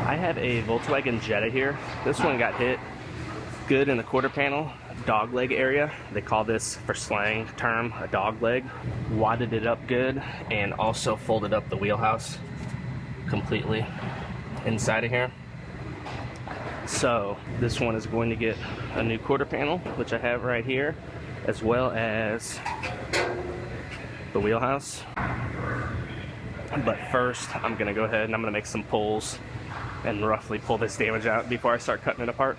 I have a Volkswagen Jetta here. This one got hit good in the quarter panel, dog leg area. They call this, for slang term, a dog leg. Wadded it up good and also folded up the wheelhouse completely inside of here. So this one is going to get a new quarter panel, which I have right here, as well as the wheelhouse. But first, I'm gonna go ahead and I'm gonna make some pulls and roughly pull this damage out before I start cutting it apart.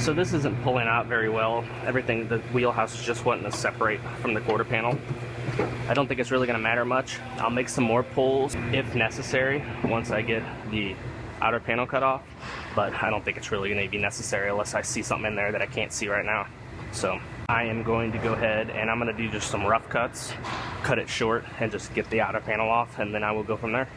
So this isn't pulling out very well. Everything, the wheelhouse is just wanting to separate from the quarter panel. I don't think it's really going to matter much. I'll make some more pulls if necessary once I get the outer panel cut off, but I don't think it's really going to be necessary unless I see something in there that I can't see right now. So I am going to go ahead and I'm going to do just some rough cuts, cut it short, and just get the outer panel off, and then I will go from there.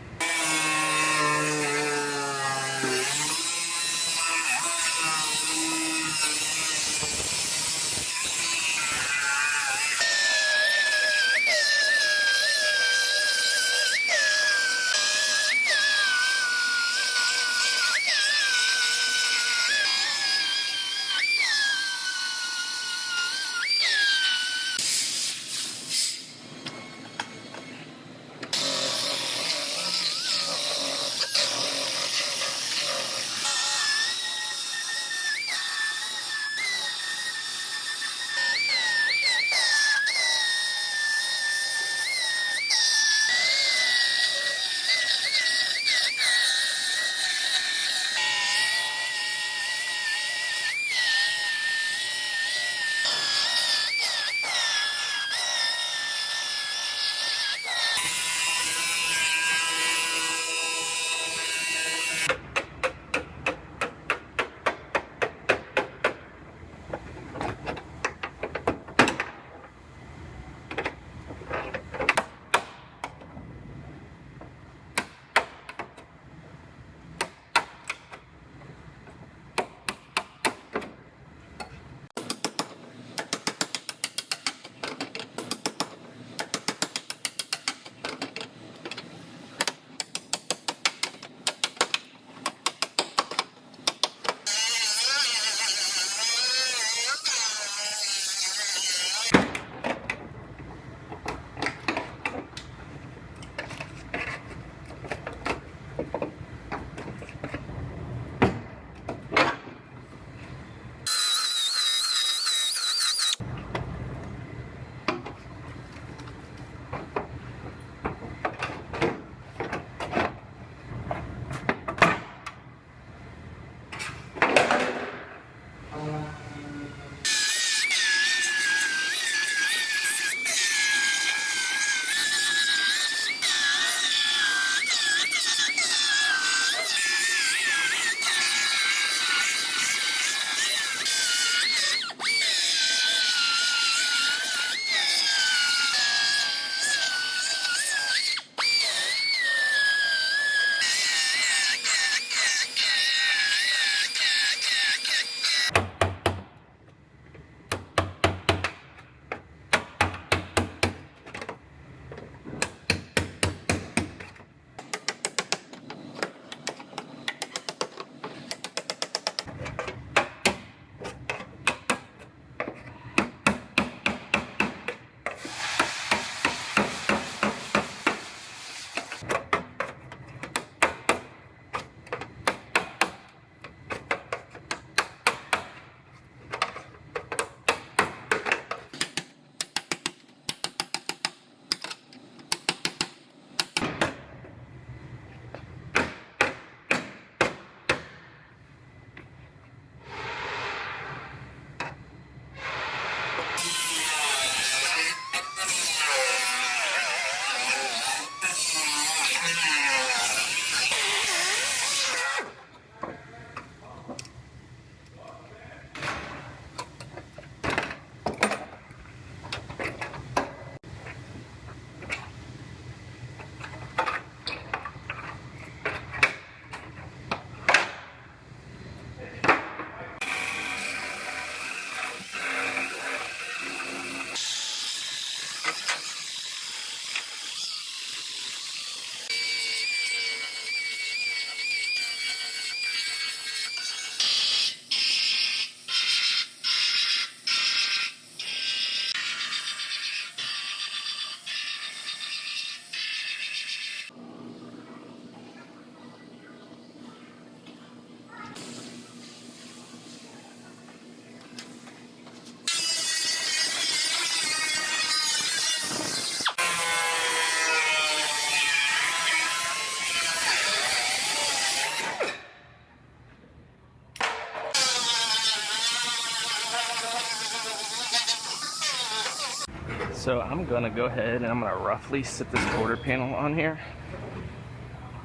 So I'm gonna go ahead and I'm gonna roughly sit this quarter panel on here,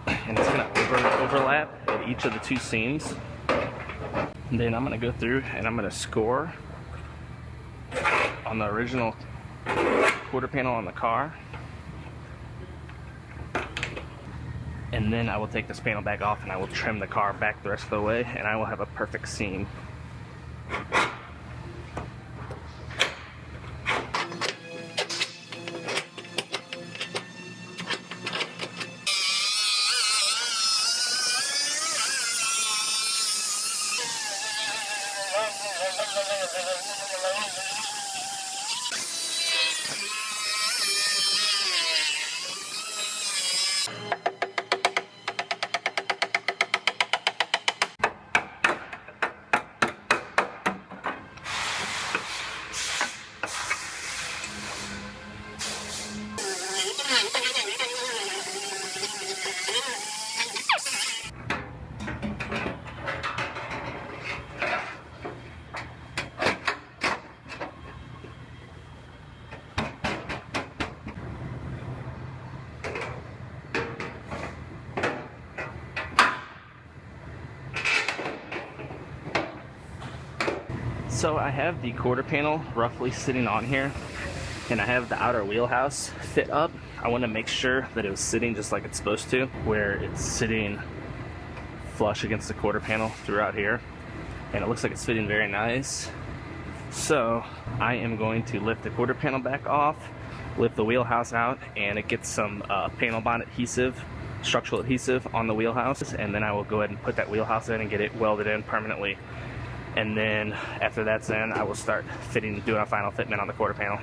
and it's gonna overlap at each of the two seams. And then I'm gonna go through and I'm gonna score on the original quarter panel on the car. And then I will take this panel back off and I will trim the car back the rest of the way, and I will have a perfect seam. So I have the quarter panel roughly sitting on here, and I have the outer wheelhouse fit up. I want to make sure that it was sitting just like it's supposed to, where it's sitting flush against the quarter panel throughout here, and it looks like it's fitting very nice. So I am going to lift the quarter panel back off, lift the wheelhouse out, and it gets some panel bond adhesive, structural adhesive on the wheelhouse, and then I will go ahead and put that wheelhouse in and get it welded in permanently. And then after that's in, I will start doing a final fitment on the quarter panel.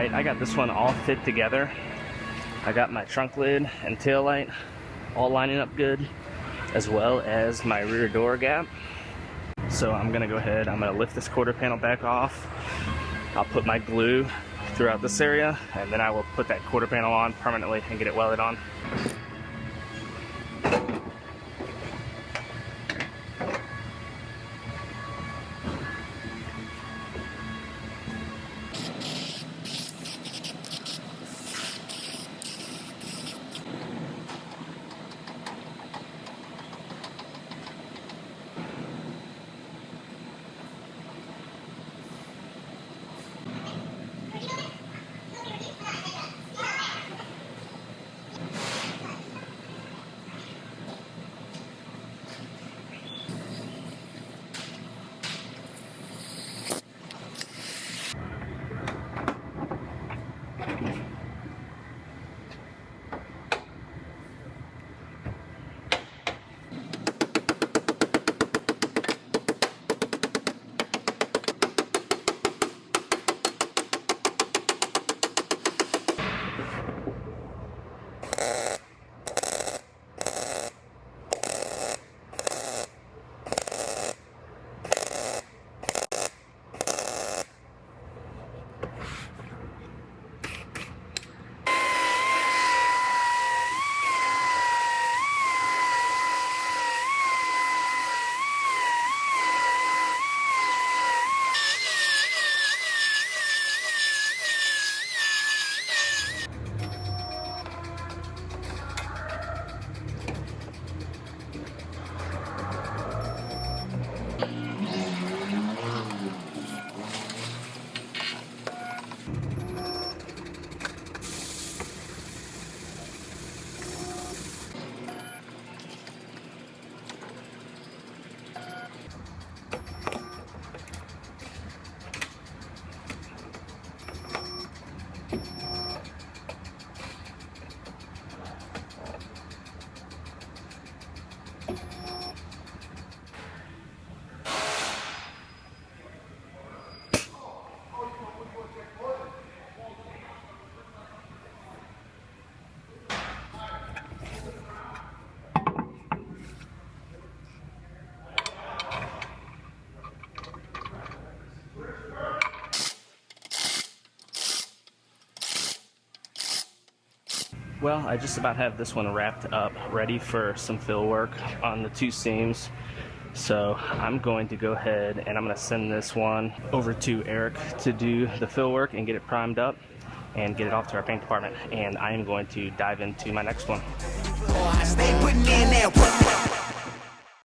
Alright, I got this one all fit together. I got my trunk lid and tail light all lining up good, as well as my rear door gap. So I'm gonna go ahead, I'm gonna lift this quarter panel back off. I'll put my glue throughout this area, and then I will put that quarter panel on permanently and get it welded on. Well, I just about have this one wrapped up, ready for some fill work on the two seams. So I'm going to go ahead and I'm going to send this one over to Eric to do the fill work and get it primed up and get it off to our paint department. And I am going to dive into my next one.